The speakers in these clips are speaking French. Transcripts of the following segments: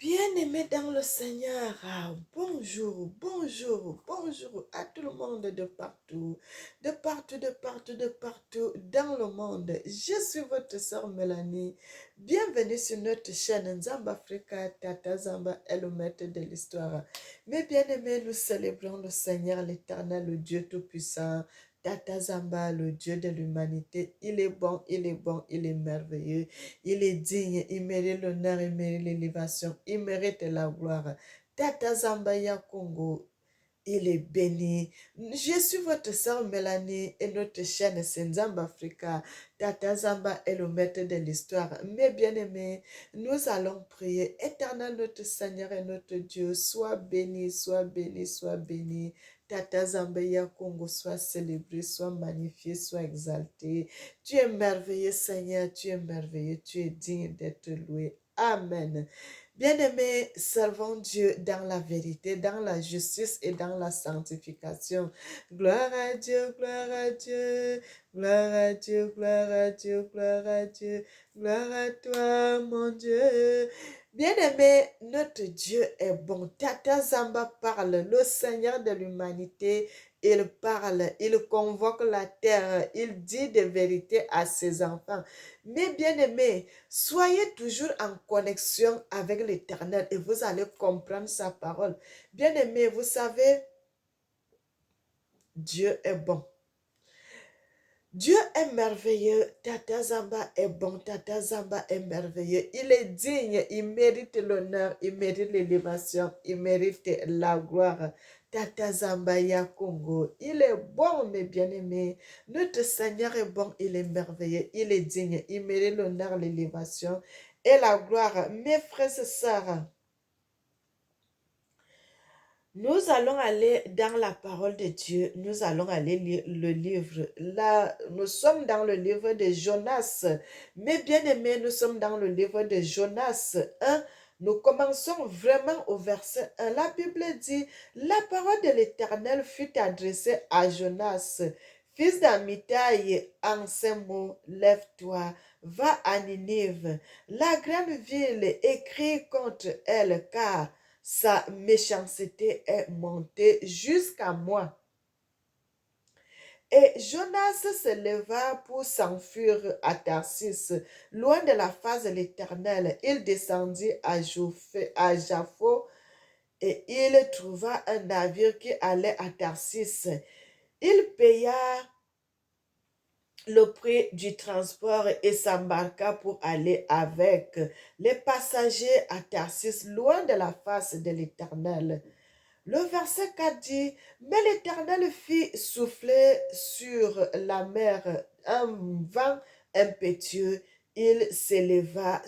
Bien-aimés dans le Seigneur, bonjour, bonjour, bonjour à tout le monde de partout, de partout, de partout, de partout dans le monde. Je suis votre sœur Mélanie. Bienvenue sur notre chaîne Nzamba Africa, Tata Zamba est le maître de l'histoire. Mes bien-aimés, nous célébrons le Seigneur, l'Éternel, le Dieu Tout-Puissant. Tata Zamba, le Dieu de l'humanité, il est bon, il est bon, il est merveilleux. Il est digne, il mérite l'honneur, il mérite l'élévation, il mérite la gloire. Tata Zambaya Congo, il est béni. Je suis votre sœur Mélanie et notre chaîne c'est Nzamba Africa. Tata Zamba est le maître de l'histoire. Mes bien-aimés, nous allons prier. Éternel notre Seigneur et notre Dieu, sois béni, sois béni, sois béni. Tata Zambaya Congo, sois célébré, sois magnifié, sois exalté. Tu es merveilleux, Seigneur, tu es merveilleux, tu es digne d'être loué. Amen. Bien-aimés, servons Dieu dans la vérité, dans la justice et dans la sanctification. Gloire à Dieu, gloire à Dieu, gloire à Dieu, gloire à Dieu, gloire à Dieu, gloire à toi, mon Dieu. Bien-aimé, notre Dieu est bon. Tata Zamba parle, le Seigneur de l'humanité, il parle, il convoque la terre, il dit des vérités à ses enfants. Mes bien-aimés, soyez toujours en connexion avec l'Éternel et vous allez comprendre sa parole. Bien-aimés, vous savez, Dieu est bon. Dieu est merveilleux, Tata Zamba est bon, Tata Zamba est merveilleux. Il est digne, il mérite l'honneur, il mérite l'élévation, il mérite la gloire. Tata Zamba ya Congo, il est bon, mes bien-aimés. Notre Seigneur est bon, il est merveilleux, il est digne, il mérite l'honneur, l'élévation et la gloire. Mes frères et sœurs, nous allons aller dans la parole de Dieu. Nous allons aller lire le livre. Là, nous sommes dans le livre de Jonas. Mes bien-aimés, nous sommes dans le livre de Jonas 1. Nous commençons vraiment au verset 1. La Bible dit, la parole de l'Éternel fut adressée à Jonas. Fils d'Amitai, en ces mots, lève-toi, va à Ninive, la grande ville, écrit contre elle, car sa méchanceté est montée jusqu'à moi. Et Jonas se leva pour s'enfuir à Tarsis, loin de la face de l'Éternel. Il descendit à Jaffo et il trouva un navire qui allait à Tarsis. Il paya le prix du transport et s'embarqua pour aller avec les passagers à Tarsis, loin de la face de l'Éternel. Le verset 4 dit, mais l'Éternel fit souffler sur la mer un vent impétueux. Il s'éleva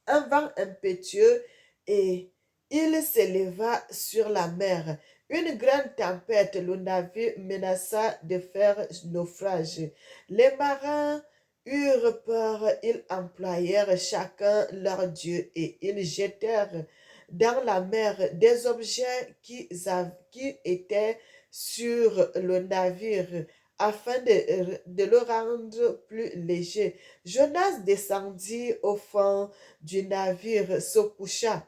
un vent impétueux et il s'éleva sur la mer. Une grande tempête, le navire menaça de faire naufrage. Les marins eurent peur, ils employèrent chacun leur Dieu et ils jetèrent dans la mer des objets qui étaient sur le navire afin de le rendre plus léger. Jonas descendit au fond du navire, se coucha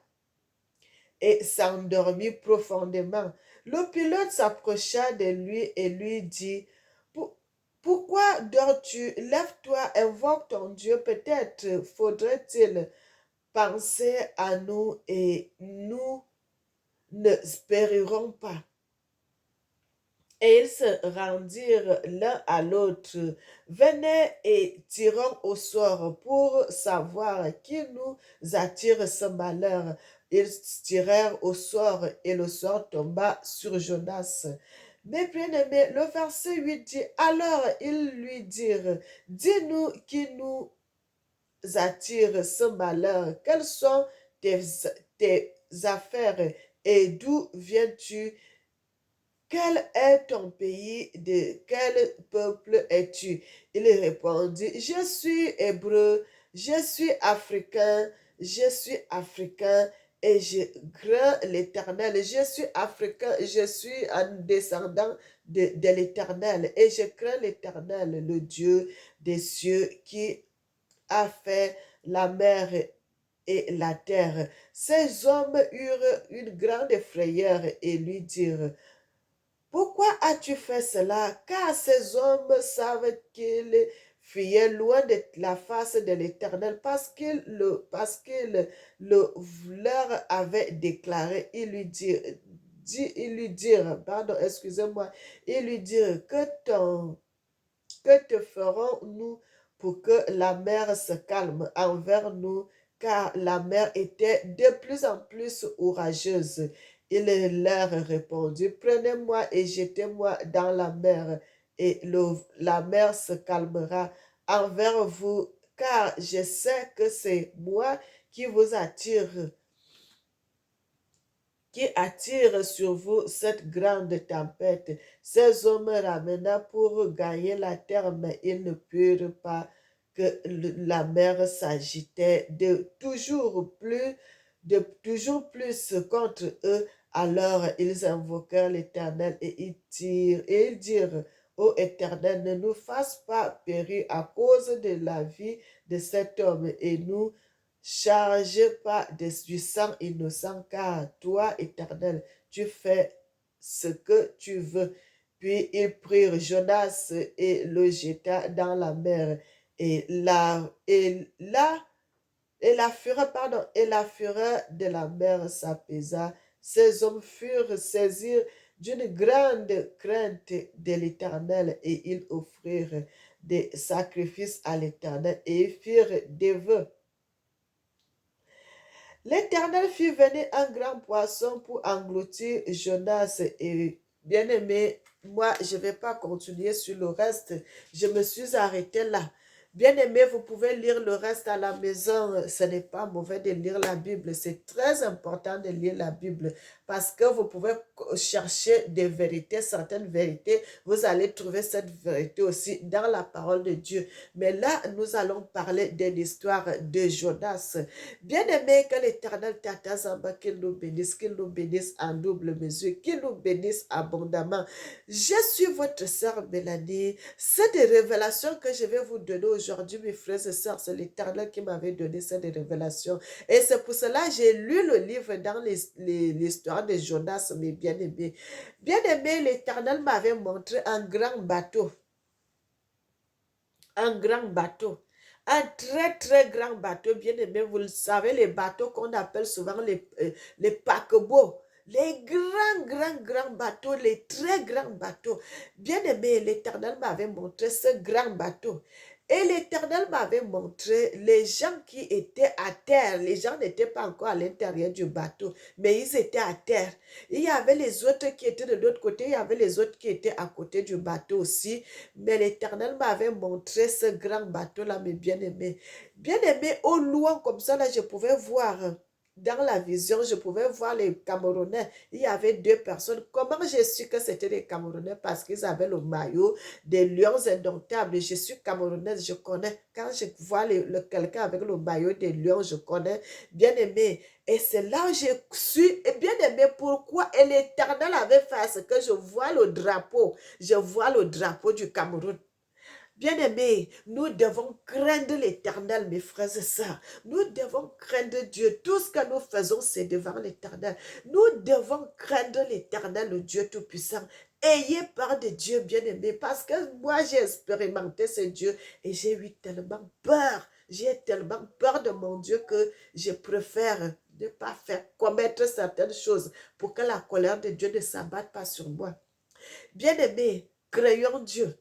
et s'endormit profondément. Le pilote s'approcha de lui et lui dit, pourquoi dors-tu? Lève-toi, invoque ton Dieu. Peut-être faudrait-il penser à nous et nous ne périront pas. Et ils se rendirent l'un à l'autre. Venez et tirons au sort pour savoir qui nous attire ce malheur. Ils tirèrent au sort et le sort tomba sur Jonas. Mais bien-aimé, le verset 8 dit, alors ils lui dirent, dis-nous qui nous attire ce malheur, quelles sont tes affaires et d'où viens-tu? Quel est ton pays? De quel peuple es-tu? Il répondit, je suis hébreu, je suis africain et je crains l'Éternel. Je suis africain, je suis un descendant de l'Éternel et je crains l'Éternel, le Dieu des cieux qui a fait la mer et la terre. Ces hommes eurent une grande frayeur et lui dirent, pourquoi as-tu fait cela? Car ces hommes savent qu'ils fuyaient loin de la face de l'Éternel parce qu'il le leur avait déclaré. Ils lui dirent, pardon, excusez-moi, ils lui dirent, que te ferons-nous pour que la mer se calme envers nous, car la mer était de plus en plus orageuse. Il leur répondit, prenez-moi et jetez-moi dans la mer, et la mer se calmera envers vous, car je sais que c'est moi qui vous attire sur vous cette grande tempête. Ces hommes ramena pour gagner la terre, mais ils ne purent pas que la mer s'agitait de toujours plus contre eux. Alors ils invoquèrent l'Éternel et ils dirent, ô Éternel, ne nous fasse pas périr à cause de la vie de cet homme et nous charge pas du sang innocent, car toi, Éternel, tu fais ce que tu veux. Puis ils prirent Jonas et le jeta dans la mer. Et la fureur de la mer s'apaisa. Ces hommes furent saisis d'une grande crainte de l'Éternel et ils offrirent des sacrifices à l'Éternel et ils firent des vœux. L'Éternel fit venir un grand poisson pour engloutir Jonas et bien-aimé, moi, je ne vais pas continuer sur le reste. Je me suis arrêtée là. Bien-aimé, vous pouvez lire le reste à la maison. Ce n'est pas mauvais de lire la Bible. C'est très important de lire la Bible parce que vous pouvez chercher des vérités, certaines vérités. Vous allez trouver cette vérité aussi dans la parole de Dieu. Mais là, nous allons parler de l'histoire de Jonas. Bien-aimé, que l'Éternel t'attazamba, qu'il nous bénisse en double mesure, qu'il nous bénisse abondamment. Je suis votre sœur Mélanie. C'est des révélations que je vais vous donner aujourd'hui, mes frères et sœurs. C'est l'Éternel qui m'avait donné cette révélation. Et c'est pour cela que j'ai lu le livre dans l'histoire de Jonas, mes bien-aimés. Bien-aimé, l'Éternel m'avait montré un grand bateau. Un grand bateau. Un très, très grand bateau, bien aimé. Vous le savez, les bateaux qu'on appelle souvent les paquebots. Les grands, grands, grands bateaux, les très grands bateaux. Bien aimé, l'Éternel m'avait montré ce grand bateau. Et l'Éternel m'avait montré les gens qui étaient à terre. Les gens n'étaient pas encore à l'intérieur du bateau, mais ils étaient à terre. Il y avait les autres qui étaient de l'autre côté, il y avait les autres qui étaient à côté du bateau aussi. Mais l'Éternel m'avait montré ce grand bateau-là, mes bien-aimés. Bien-aimés, au loin, comme ça, là, je pouvais voir, dans la vision, je pouvais voir les Camerounais. Il y avait deux personnes. Comment j'ai su que c'était les Camerounais? Parce qu'ils avaient le maillot des lions indomptables. Je suis camerounaise, je connais. Quand je vois quelqu'un avec le maillot des lions, je connais. Bien-aimé. Et c'est là où j'ai su, et bien aimé, pourquoi l'Éternel avait fait ce que je vois le drapeau. Je vois le drapeau du Cameroun. Bien-aimés, nous devons craindre l'Éternel, mes frères et sœurs. Nous devons craindre Dieu. Tout ce que nous faisons, c'est devant l'Éternel. Nous devons craindre l'Éternel, le Dieu Tout-Puissant. Ayez peur de Dieu, bien-aimés, parce que moi, j'ai expérimenté ce Dieu et j'ai eu tellement peur. J'ai tellement peur de mon Dieu que je préfère ne pas faire commettre certaines choses pour que la colère de Dieu ne s'abatte pas sur moi. Bien-aimés, craignons Dieu.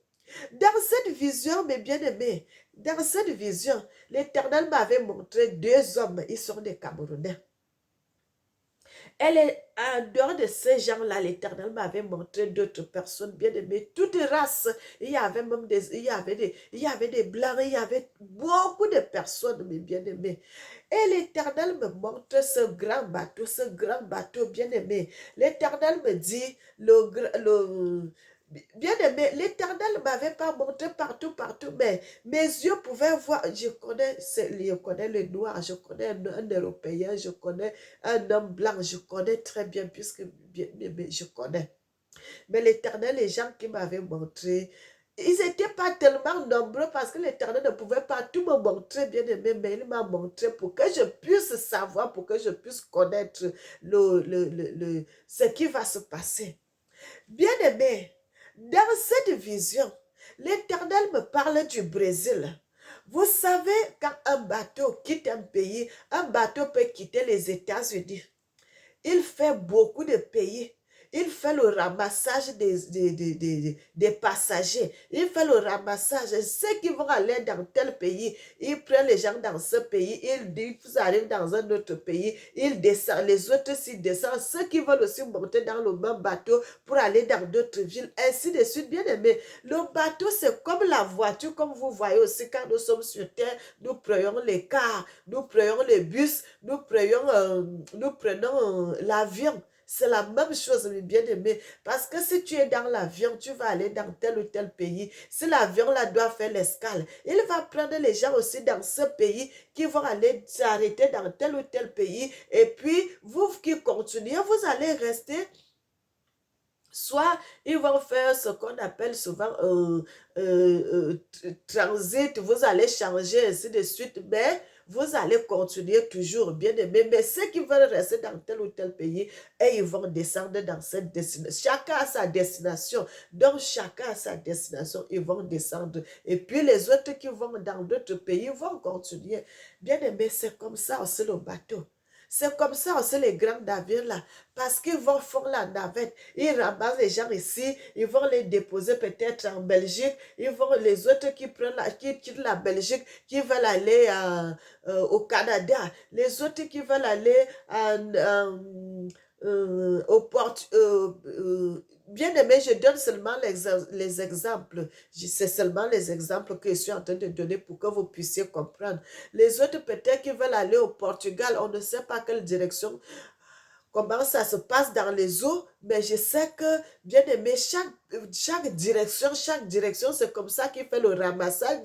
Dans cette vision, mes bien-aimés, dans cette vision, l'Éternel m'avait montré deux hommes, ils sont des Camerounais. En dehors de ces gens-là, l'Éternel m'avait montré d'autres personnes bien-aimées, toutes races. Il y avait même il y avait des blancs, il y avait beaucoup de personnes, mes bien-aimés. Et l'Éternel me montre ce grand bateau bien-aimé. L'Éternel me dit, bien-aimé, l'Éternel ne m'avait pas montré partout, partout, mais mes yeux pouvaient voir. Je connais le noir, je connais un Européen, je connais un homme blanc, je connais très bien, puisque bien, je connais. Mais l'Éternel, les gens qui m'avaient montré, ils n'étaient pas tellement nombreux parce que l'Éternel ne pouvait pas tout me montrer, bien aimé, mais il m'a montré pour que je puisse savoir, pour que je puisse connaître ce qui va se passer. Bien aimé, dans cette vision, l'Éternel me parle du Brésil. Vous savez, quand un bateau quitte un pays, un bateau peut quitter les États-Unis. Il fait beaucoup de pays. Il fait le ramassage des passagers. Il fait le ramassage. Ceux qui vont aller dans tel pays, il prend les gens dans ce pays. Il dit, vous arrivez dans un autre pays. Il descend. Les autres s'y descendent. Ceux qui veulent aussi monter dans le même bateau pour aller dans d'autres villes. Ainsi de suite, bien aimé. Le bateau, c'est comme la voiture, comme vous voyez aussi quand nous sommes sur terre. Nous prenons les cars, nous prenons les bus, nous prenons l'avion. C'est la même chose, mes bien-aimés. Parce que si tu es dans l'avion, tu vas aller dans tel ou tel pays. Si l'avion là doit faire l'escale, il va prendre les gens aussi dans ce pays qui vont aller s'arrêter dans tel ou tel pays. Et puis, vous qui continuez, vous allez rester. Soit ils vont faire ce qu'on appelle souvent transit, vous allez changer, ainsi de suite, mais vous allez continuer toujours, bien aimé. Mais ceux qui veulent rester dans tel ou tel pays, et ils vont descendre dans cette destination. Chacun a sa destination. Donc, chacun a sa destination, ils vont descendre. Et puis, les autres qui vont dans d'autres pays vont continuer. Bien aimé, c'est comme ça aussi le bateau. C'est comme ça aussi les grands navires là. Parce qu'ils vont faire la navette. Ils ramassent les gens ici. Ils vont les déposer peut-être en Belgique. Ils vont les autres qui quittent la Belgique, qui veulent aller au Canada. Les autres qui veulent aller au bien aimé, je donne seulement les exemples. C'est seulement les exemples que je suis en train de donner pour que vous puissiez comprendre. Les autres, peut-être qu'ils veulent aller au Portugal, on ne sait pas quelle direction, comment ça se passe dans les eaux, mais je sais que, bien aimé, chaque direction, c'est comme ça qu'il fait le ramassage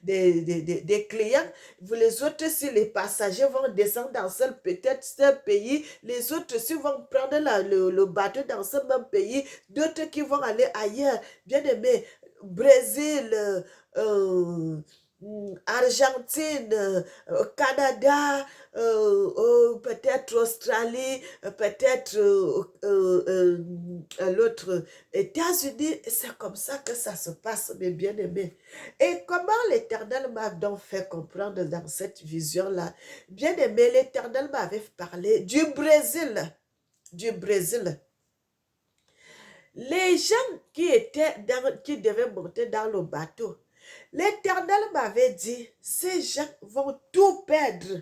des clients. Les autres, si les passagers vont descendre dans peut-être ce pays, les autres aussi vont prendre le bateau dans ce même pays, d'autres qui vont aller ailleurs. Bien aimé, Brésil, Argentine, Canada, peut-être Australie, peut-être l'autre États-Unis. C'est comme ça que ça se passe, mes bien-aimés. Et comment l'Éternel m'a donc fait comprendre dans cette vision-là? Bien-aimé, l'Éternel m'avait parlé du Brésil. Du Brésil. Les gens qui devaient monter dans le bateau, l'Éternel m'avait dit, ces gens vont tout perdre.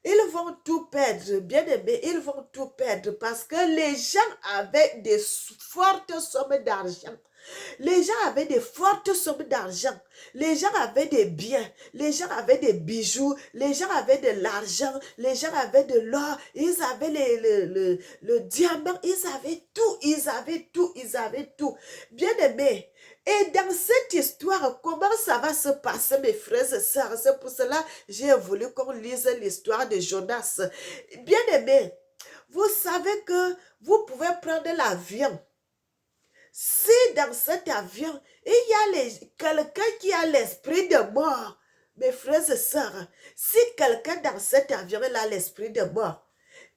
Ils vont tout perdre, bien aimé, ils vont tout perdre parce que les gens avaient des fortes sommes d'argent. Les gens avaient des fortes sommes d'argent. Les gens avaient des biens. Les gens avaient des bijoux. Les gens avaient de l'argent. Les gens avaient de l'or. Ils avaient le diamant. Ils avaient tout. Ils avaient tout. Ils avaient tout. Bien aimé. Et dans cette histoire, comment ça va se passer, mes frères et sœurs? C'est pour cela que j'ai voulu qu'on lise l'histoire de Jonas. Bien aimé, vous savez que vous pouvez prendre l'avion. Si dans cet avion, il y a quelqu'un qui a l'esprit de mort, mes frères et sœurs, si quelqu'un dans cet avion a l'esprit de mort,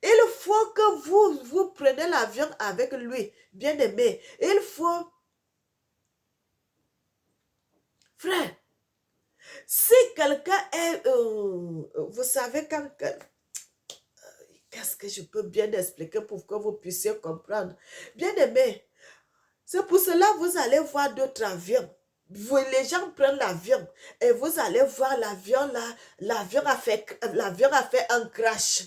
il faut que vous preniez l'avion avec lui, bien aimé. Il faut, frère, si quelqu'un est, vous savez quand, qu'est-ce que je peux bien expliquer pour que vous puissiez comprendre, bien aimé. C'est pour cela que vous allez voir d'autres avions. Les gens prennent l'avion et vous allez voir l'avion là, l'avion a fait un crash.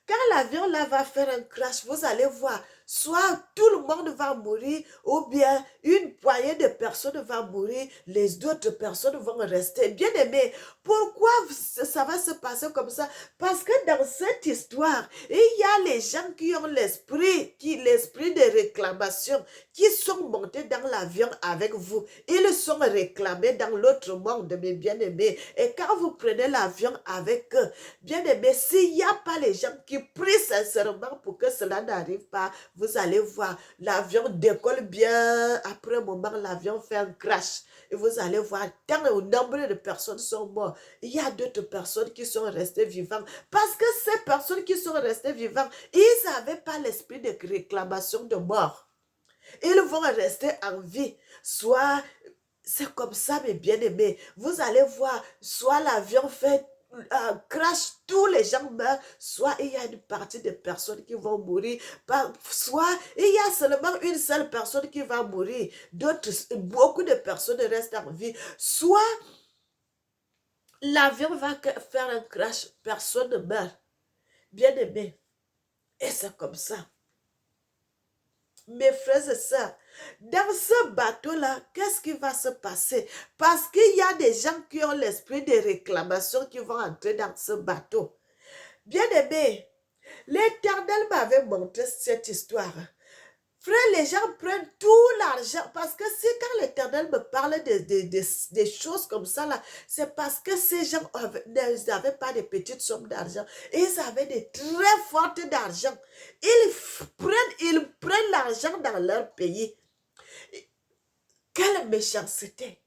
Quand l'avion là va faire un crash, vous allez voir, soit tout le monde va mourir ou bien une poignée de personnes va mourir, les autres personnes vont rester. Bien aimé, pourquoi ça va se passer comme ça? Parce que dans cette histoire, il y a les gens qui ont l'esprit de réclamation, qui sont montés dans l'avion avec vous. Ils sont réclamés dans l'autre monde, mes bien-aimés. Et quand vous prenez l'avion avec eux, bien-aimés, s'il n'y a pas les gens qui prie sincèrement pour que cela n'arrive pas. Vous allez voir, l'avion décolle bien. Après un moment, l'avion fait un crash. Et vous allez voir, tant au nombre de personnes sont mortes. Il y a d'autres personnes qui sont restées vivantes. Parce que ces personnes qui sont restées vivantes, ils n'avaient pas l'esprit de réclamation de mort. Ils vont rester en vie. Soit, c'est comme ça, mes bien-aimés. Vous allez voir, soit l'avion fait crash, tous les gens meurent, soit il y a une partie de personnes qui vont mourir, soit il y a seulement une seule personne qui va mourir, d'autres, beaucoup de personnes restent en vie, soit l'avion va faire un crash, personne ne meurt. Bien-aimés, et c'est comme ça. Mes frères et sœurs, dans ce bateau-là, qu'est-ce qui va se passer? Parce qu'il y a des gens qui ont l'esprit de réclamation qui vont entrer dans ce bateau. Bien-aimé, l'Éternel m'avait montré cette histoire. Frère, les gens prennent tout l'argent parce que c'est quand l'Éternel me parle des choses comme ça, là, c'est parce que ces gens n'avaient pas de petites sommes d'argent. Ils avaient des très fortes d'argent. Ils prennent l'argent dans leur pays. Quelle méchanceté!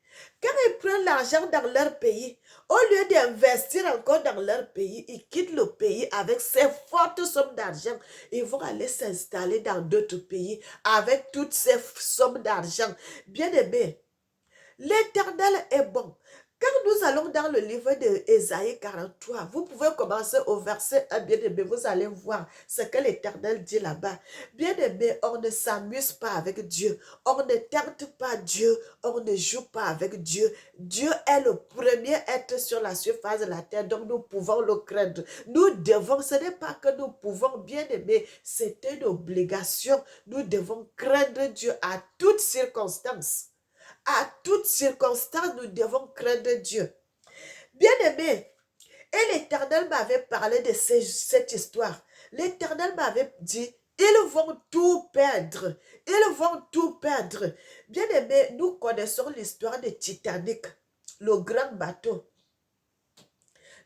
Quand ils prennent l'argent dans leur pays, au lieu d'investir encore dans leur pays, ils quittent le pays avec ces fortes sommes d'argent. Ils vont aller s'installer dans d'autres pays avec toutes ces sommes d'argent. Bien-aimés, l'Éternel est bon. Quand nous allons dans le livre d'Ésaïe 43, vous pouvez commencer au verset 1, bien-aimé, vous allez voir ce que l'Éternel dit là-bas. Bien-aimé, on ne s'amuse pas avec Dieu, on ne tente pas Dieu, on ne joue pas avec Dieu. Dieu est le premier être sur la surface de la terre, donc nous pouvons le craindre. Nous devons, ce n'est pas que nous pouvons, bien-aimé, c'est une obligation. Nous devons craindre Dieu à toutes circonstances. À toutes circonstances, nous devons craindre Dieu. Bien-aimé, et l'Éternel m'avait parlé de cette histoire. L'Éternel m'avait dit, ils vont tout perdre. Ils vont tout perdre. Bien-aimé, nous connaissons l'histoire de Titanic, le grand bateau.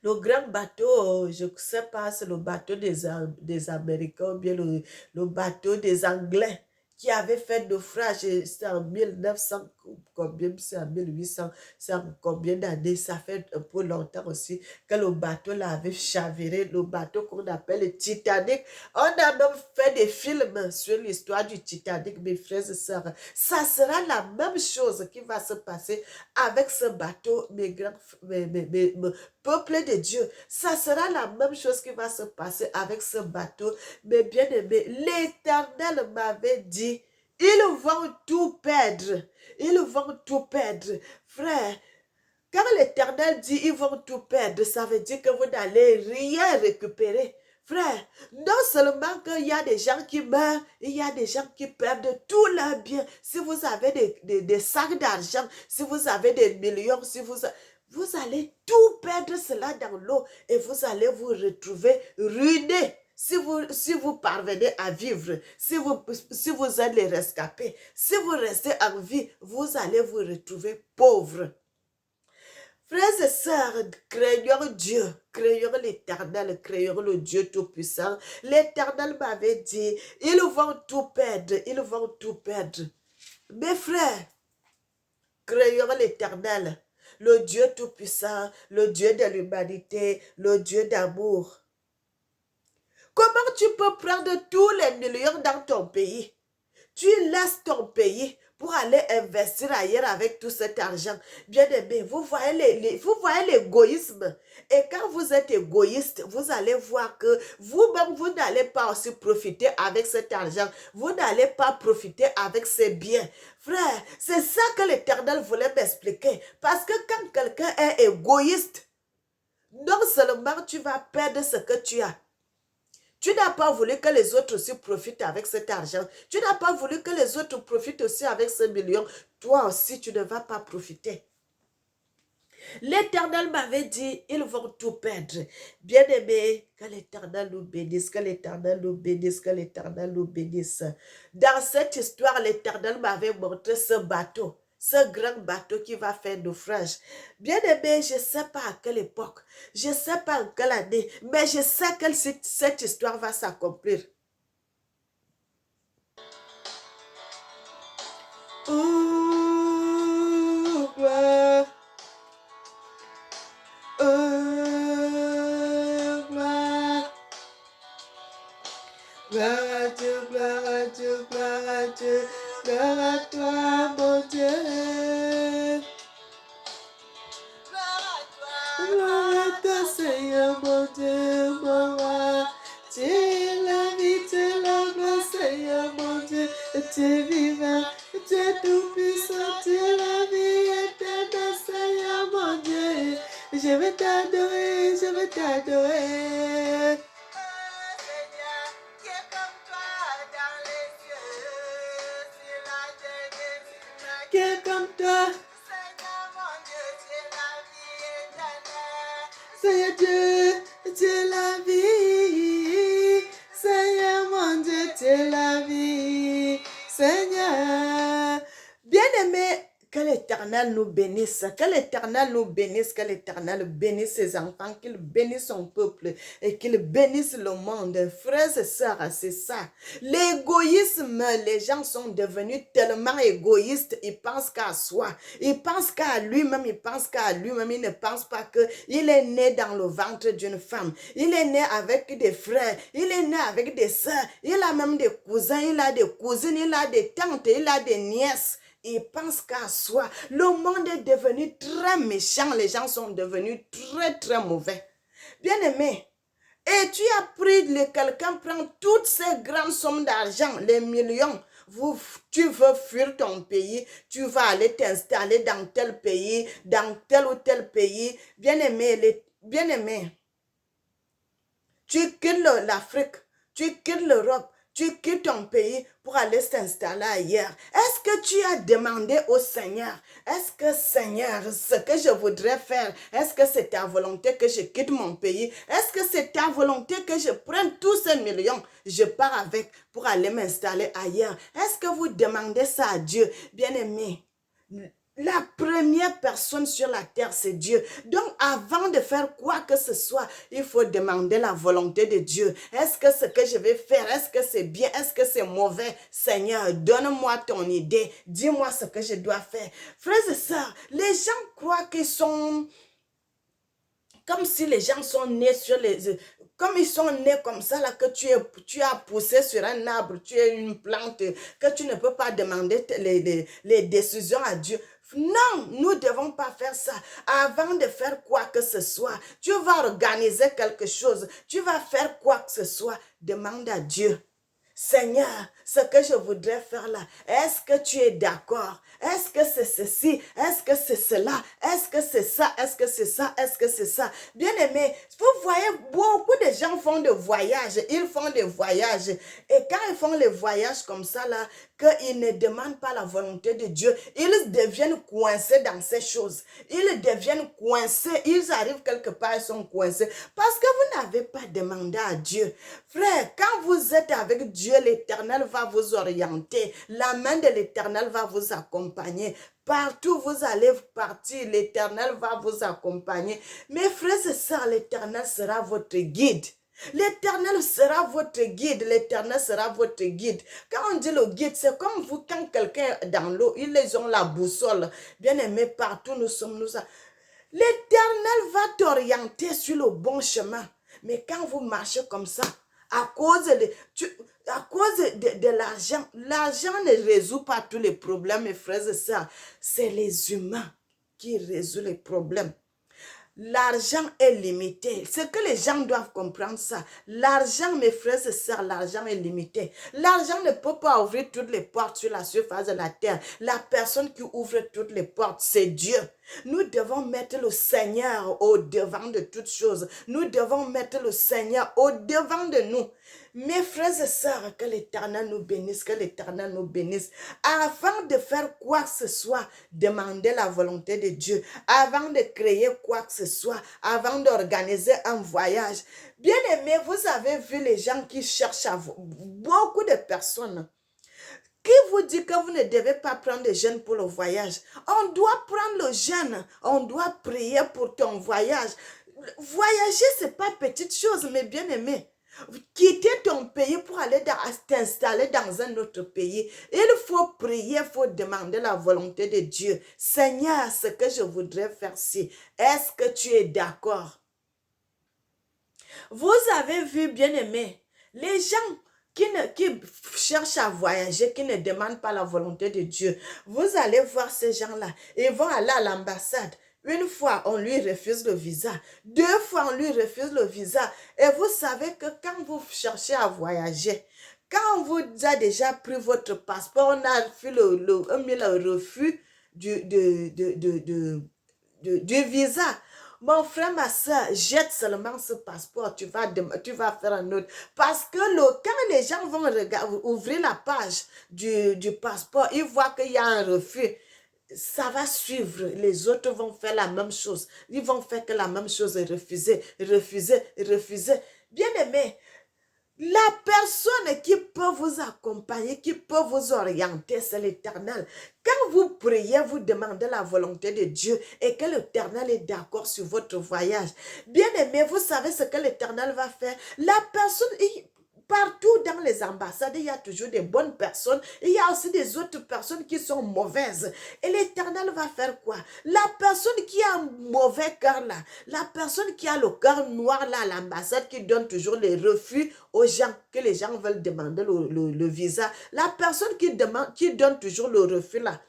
Le grand bateau, je ne sais pas, c'est le bateau des Américains ou bien le bateau des Anglais qui avait fait naufrage. C'est en 1900, combien, c'est en 1800, c'est en combien d'années, ça fait un peu longtemps aussi que le bateau là avait chaviré, le bateau qu'on appelle le Titanic. On a même fait des films sur l'histoire du Titanic, mes frères et sœurs. Ça sera la même chose qui va se passer avec ce bateau, mes grands, peuple de Dieu. Ça sera la même chose qui va se passer avec ce bateau. Mais bien aimé, l'Éternel m'avait dit, ils vont tout perdre. Ils vont tout perdre. Frère, quand l'Éternel dit ils vont tout perdre, ça veut dire que vous n'allez rien récupérer. Frère, non seulement qu'il y a des gens qui meurent, il y a des gens qui perdent tout leur bien. Si vous avez des sacs d'argent, si vous avez des millions, si vous allez tout perdre cela dans l'eau et vous allez vous retrouver ruiné. Si vous parvenez à vivre, si vous êtes les rescapés, si vous restez en vie, vous allez vous retrouver pauvres. Frères et sœurs, craignons Dieu, craignons l'Éternel, craignons le Dieu Tout-Puissant. L'Éternel m'avait dit, ils vont tout perdre, ils vont tout perdre. Mes frères, craignons l'Éternel, le Dieu Tout-Puissant, le Dieu de l'humanité, le Dieu d'amour. Comment tu peux prendre tous les millions dans ton pays? Tu laisses ton pays pour aller investir ailleurs avec tout cet argent. Bien-aimé, vous voyez l'égoïsme. Et quand vous êtes égoïste, vous allez voir que vous-même, vous n'allez pas aussi profiter avec cet argent. Vous n'allez pas profiter avec ces biens. Frère, c'est ça que l'Éternel voulait m'expliquer. Parce que quand quelqu'un est égoïste, non seulement tu vas perdre ce que tu as, tu n'as pas voulu que les autres aussi profitent avec cet argent. Tu n'as pas voulu que les autres profitent aussi avec ce million. Toi aussi, tu ne vas pas profiter. L'Éternel m'avait dit, ils vont tout perdre. Bien-aimé, que l'Éternel nous bénisse, que l'Éternel nous bénisse, que l'Éternel nous bénisse. Dans cette histoire, l'Éternel m'avait montré ce bateau. Ce grand bateau qui va faire naufrage. Bien aimé, je ne sais pas à quelle époque, je ne sais pas en quelle année, mais je sais que cette histoire va s'accomplir. Oh, gloire. Oh, gloire. Gloire à Dieu, gloire à Dieu, gloire à Dieu, gloire à toi, mon Dieu. Gloire à toi, Seigneur, mon Dieu, mon roi. Tu es la vie, tu es la gloire, Seigneur, mon Dieu. Tu es vivant, tu es tout-puissant, tu es la vie éternelle, Seigneur, mon Dieu. Je vais t'adorer, je vais t'adorer. Qui est comme toi? Seigneur Dieu, tu es la vie. Seigneur mon Dieu, tu es la vie. Seigneur. Bien-aimé, que l'Éternel nous bénisse, que l'Éternel nous bénisse, que l'Éternel bénisse ses enfants, qu'il bénisse son peuple et qu'il bénisse le monde. Frères et sœurs, c'est ça. L'égoïsme, les gens sont devenus tellement égoïstes, ils pensent qu'à soi, ils pensent qu'à lui-même, ils pensent qu'à lui-même, ils ne pensent pas qu'il est né dans le ventre d'une femme, il est né avec des frères, il est né avec des sœurs, il a même des cousins, il a des cousines, il a des tantes, il a des nièces. Ils pensent qu'à soi. Le monde est devenu très méchant. Les gens sont devenus très, très mauvais. Bien-aimé, et tu as pris, quelqu'un prend toutes ces grandes sommes d'argent, les millions. Tu veux fuir ton pays, tu vas aller t'installer dans tel pays, dans tel ou tel pays. Bien-aimé, tu quittes l'Afrique, tu quittes l'Europe, tu quittes ton pays pour aller s'installer ailleurs. Est-ce que tu as demandé au Seigneur, est-ce que Seigneur, ce que je voudrais faire, est-ce que c'est ta volonté que je quitte mon pays? Est-ce que c'est ta volonté que je prenne tous ces millions, je pars avec pour aller m'installer ailleurs? Est-ce que vous demandez ça à Dieu? Bien-aimé, la première personne sur la terre, c'est Dieu. Donc, avant de faire quoi que ce soit, il faut demander la volonté de Dieu. Est-ce que ce que je vais faire, est-ce que c'est bien, est-ce que c'est mauvais? Seigneur, donne-moi ton idée. Dis-moi ce que je dois faire. Frères et sœurs, les gens croient qu'ils sont... Comme si les gens sont nés sur les... Comme ils sont nés comme ça, là, que tu as poussé sur un arbre, tu es une plante, que tu ne peux pas demander les décisions à Dieu. Non, nous ne devons pas faire ça. Avant de faire quoi que ce soit, tu vas organiser quelque chose, tu vas faire quoi que ce soit, demande à Dieu. Seigneur, ce que je voudrais faire là, est-ce que tu es d'accord? Est-ce que c'est ceci? Est-ce que c'est cela? Est-ce que c'est ça? Est-ce que c'est ça? Est-ce que c'est ça? Bien aimé, vous voyez, beaucoup de gens font des voyages. Ils font des voyages. Et quand ils font les voyages comme ça là, qu'ils ne demandent pas la volonté de Dieu, ils deviennent coincés dans ces choses. Ils deviennent coincés. Ils arrivent quelque part, ils sont coincés. Parce que vous n'avez pas demandé à Dieu. Frère, quand vous êtes avec Dieu, l'Éternel va vous orienter. La main de l'Éternel va vous accompagner. Partout où vous allez partir, l'Éternel va vous accompagner. Mes frères et sœurs, l'Éternel sera votre guide. L'Éternel sera votre guide, l'Éternel sera votre guide. Quand on dit le guide, c'est comme vous, quand quelqu'un est dans l'eau, ils ont la boussole. Bien aimé, partout nous sommes, l'Éternel va t'orienter sur le bon chemin. Mais quand vous marchez comme ça, à cause de l'argent, l'argent ne résout pas tous les problèmes, mes frères et sœurs. C'est les humains qui résolvent les problèmes. L'argent est limité. C'est que les gens doivent comprendre ça. L'argent, mes frères et sœurs, l'argent est limité. L'argent ne peut pas ouvrir toutes les portes sur la surface de la terre. La personne qui ouvre toutes les portes, c'est Dieu. Nous devons mettre le Seigneur au devant de toutes choses. Nous devons mettre le Seigneur au devant de nous. Mes frères et sœurs, que l'Éternel nous bénisse, que l'Éternel nous bénisse. Avant de faire quoi que ce soit, demandez la volonté de Dieu. Avant de créer quoi que ce soit, avant d'organiser un voyage. Bien aimé, vous avez vu les gens qui cherchent à vous. Beaucoup de personnes. Qui vous dit que vous ne devez pas prendre le jeûne pour le voyage? On doit prendre le jeûne. On doit prier pour ton voyage. Voyager, ce n'est pas petite chose, mais bien aimé. Quitter ton pays pour aller t'installer dans un autre pays. Il faut prier, il faut demander la volonté de Dieu. Seigneur, ce que je voudrais faire, c'est, est-ce que tu es d'accord? Vous avez vu, bien aimé, les gens qui cherchent à voyager, qui ne demandent pas la volonté de Dieu, vous allez voir ces gens-là, ils vont aller à l'ambassade. Une fois, on lui refuse le visa. Deux fois, on lui refuse le visa. Et vous savez que quand vous cherchez à voyager, quand on vous a déjà pris votre passeport, on a fait le refus du visa. Mon frère, ma soeur, jette seulement ce passeport, tu vas faire un autre. Parce que quand les gens vont ouvrir la page du passeport, ils voient qu'il y a un refus. Ça va suivre, les autres vont faire la même chose. Ils vont faire que la même chose, refuser, refuser, refuser. Bien aimé, la personne qui peut vous accompagner, qui peut vous orienter, c'est l'Éternel. Quand vous priez, vous demandez la volonté de Dieu et que l'Éternel est d'accord sur votre voyage. Bien aimé, vous savez ce que l'Éternel va faire. La personne, partout dans les ambassades, il y a toujours des bonnes personnes. Il y a aussi des autres personnes qui sont mauvaises. Et l'Éternel va faire quoi? La personne qui a un mauvais cœur là, la personne qui a le cœur noir là à l'ambassade, qui donne toujours les refus aux gens, que les gens veulent demander le visa. La personne qui donne toujours le refus là.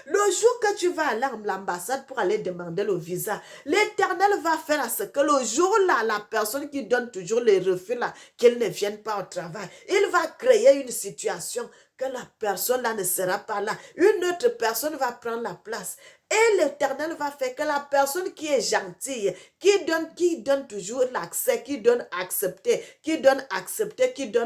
Le jour que tu vas aller à l'ambassade pour aller demander le visa, l'Éternel va faire à ce que le jour-là, la personne qui donne toujours les refus là, qu'elle ne vienne pas au travail, il va créer une situation que la personne-là ne sera pas là. Une autre personne va prendre la place. Et l'Éternel va faire que la personne qui est gentille, qui donne toujours l'accès, qui donne accepter, qui donne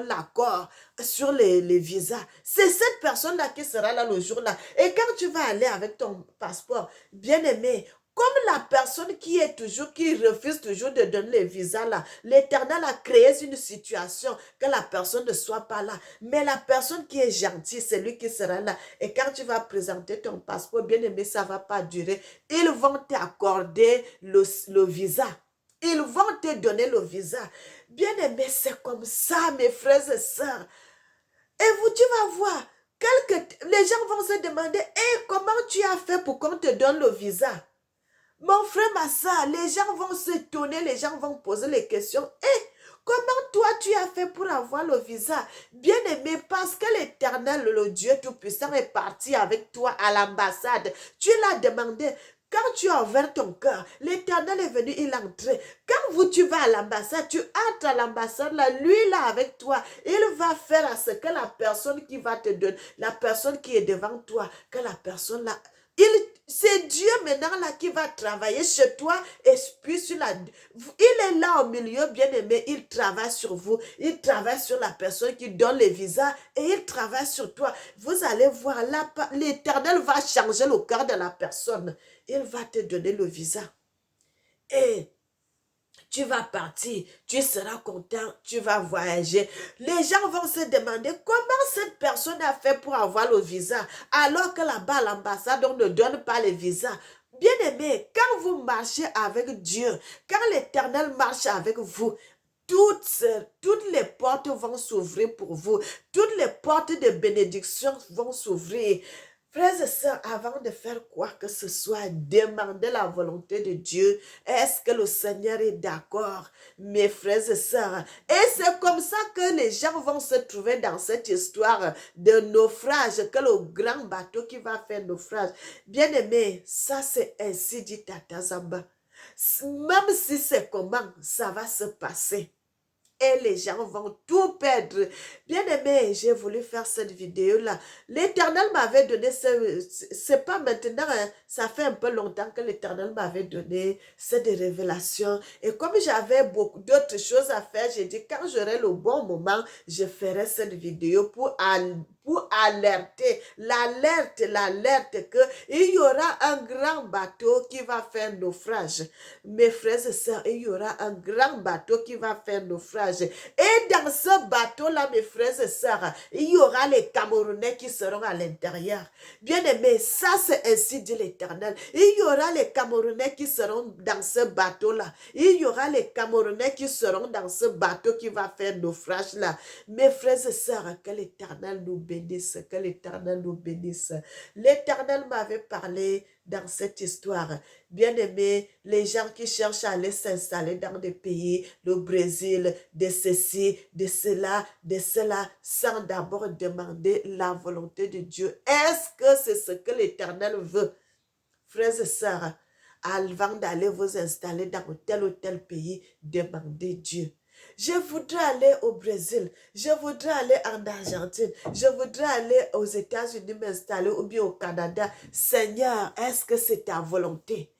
l'accord sur les visas, c'est cette personne-là qui sera là le jour-là. Et quand tu vas aller avec ton passeport, bien aimé, comme la personne qui refuse toujours de donner les visas là, l'Éternel a créé une situation que la personne ne soit pas là. Mais la personne qui est gentille, c'est lui qui sera là. Et quand tu vas présenter ton passeport, bien aimé, ça ne va pas durer. Ils vont t'accorder le visa. Ils vont te donner le visa. Bien aimé, c'est comme ça, mes frères et sœurs. Et tu vas voir, les gens vont se demander, comment tu as fait pour qu'on te donne le visa? Mon frère, ma soeur, les gens vont s'étonner, les gens vont poser les questions. Comment toi tu as fait pour avoir le visa? Bien aimé, parce que l'Éternel, le Dieu Tout-Puissant est parti avec toi à l'ambassade. Tu l'as demandé. Quand tu as ouvert ton cœur, l'Éternel est venu, il est entré. Quand tu vas à l'ambassade, tu entres à l'ambassade, là, lui là avec toi, il va faire à ce que la personne qui va te donner, la personne qui est devant toi, que la personne là, c'est Dieu maintenant là qui va travailler chez toi et puis il est là au milieu, bien aimé, il travaille sur vous, il travaille sur la personne qui donne les visas et il travaille sur toi. Vous allez voir, l'Éternel va changer le cœur de la personne. Il va te donner le visa. Et tu vas partir, tu seras content, tu vas voyager. Les gens vont se demander comment cette personne a fait pour avoir le visa, alors que là-bas à l'ambassade, on ne donne pas le visa. Bien aimé, quand vous marchez avec Dieu, quand l'Éternel marche avec vous, toutes les portes vont s'ouvrir pour vous. Toutes les portes de bénédiction vont s'ouvrir. Frères et sœurs, avant de faire quoi que ce soit, demandez la volonté de Dieu. Est-ce que le Seigneur est d'accord, mes frères et sœurs? Et c'est comme ça que les gens vont se trouver dans cette histoire de naufrage, que le grand bateau qui va faire naufrage. Bien aimé, ça c'est ainsi dit Tata Zamba. Même si c'est comment, ça va se passer. Et les gens vont tout perdre. Bien aimé, j'ai voulu faire cette vidéo-là. L'Éternel m'avait donné, c'est pas maintenant, hein, ça fait un peu longtemps que l'Éternel m'avait donné cette révélation. Et comme j'avais beaucoup d'autres choses à faire, j'ai dit, quand j'aurai le bon moment, je ferai cette vidéo pour pour alerter, l'alerte qu'il y aura un grand bateau qui va faire naufrage. Mes frères et sœurs, il y aura un grand bateau qui va faire naufrage. Et dans ce bateau-là, mes frères et sœurs, il y aura les Camerounais qui seront à l'intérieur. Bien-aimés, ça c'est ainsi dit l'Éternel. Il y aura les Camerounais qui seront dans ce bateau-là. Il y aura les Camerounais qui seront dans ce bateau qui va faire naufrage là. Mes frères et sœurs, que l'Éternel nous bénisse, que l'Éternel nous bénisse. L'Éternel m'avait parlé dans cette histoire. Bien-aimés, les gens qui cherchent à aller s'installer dans des pays, le Brésil, de ceci, de cela, sans d'abord demander la volonté de Dieu. Est-ce que c'est ce que l'Éternel veut? Frères et sœurs, avant d'aller vous installer dans tel ou tel pays, demandez Dieu. Je voudrais aller au Brésil, je voudrais aller en Argentine, je voudrais aller aux États-Unis m'installer ou bien au Canada. Seigneur, est-ce que c'est ta volonté?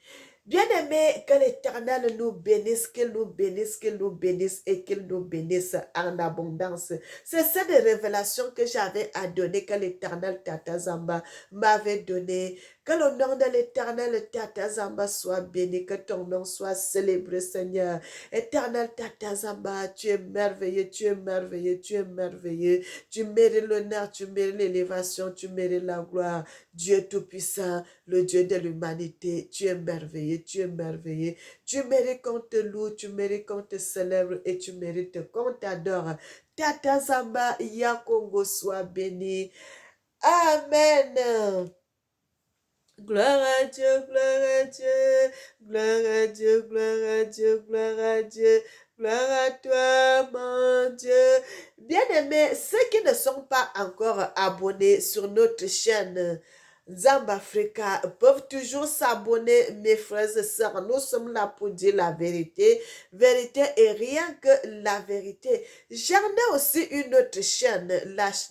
Bien-aimé, que l'Éternel nous bénisse, qu'il nous bénisse, qu'il nous bénisse et qu'il nous bénisse en abondance. C'est cette révélation que j'avais à donner, que l'Éternel Tata Zamba m'avait donné. Que le nom de l'Éternel Tata Zamba soit béni, que ton nom soit célébré, Seigneur. Éternel Tata Zamba, tu es merveilleux, tu es merveilleux, tu es merveilleux. Tu mérites l'honneur, tu mérites l'élévation, tu mérites la gloire. Dieu Tout-Puissant, le Dieu de l'humanité, tu es merveilleux, tu es merveilleux. Tu mérites qu'on te loue, tu mérites qu'on te célèbre et tu mérites qu'on t'adore. Tata Zamba, Yakongo soit béni. Amen. Gloire à Dieu, gloire à Dieu, gloire à Dieu, gloire à Dieu, gloire à Dieu, gloire à toi, mon Dieu. Bien-aimés, ceux qui ne sont pas encore abonnés sur notre chaîne Zamba Africa peuvent toujours s'abonner, mes frères et sœurs. Nous sommes là pour dire la vérité, vérité et rien que la vérité. J'en ai aussi une autre chaîne,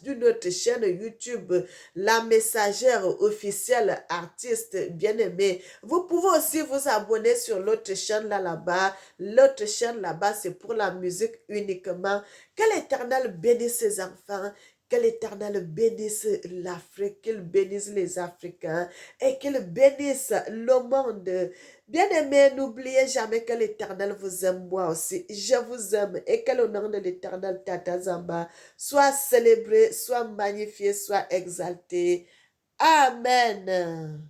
une autre chaîne YouTube, la messagère officielle artiste bien-aimée. Vous pouvez aussi vous abonner sur l'autre chaîne là-bas. L'autre chaîne là-bas, c'est pour la musique uniquement. Que l'Éternel bénisse ses enfants. Que l'Éternel bénisse l'Afrique, qu'il bénisse les Africains et qu'il bénisse le monde. Bien-aimés, n'oubliez jamais que l'Éternel vous aime, moi aussi. Je vous aime et que le nom de l'Éternel Tata Zamba soit célébré, soit magnifié, soit exalté. Amen.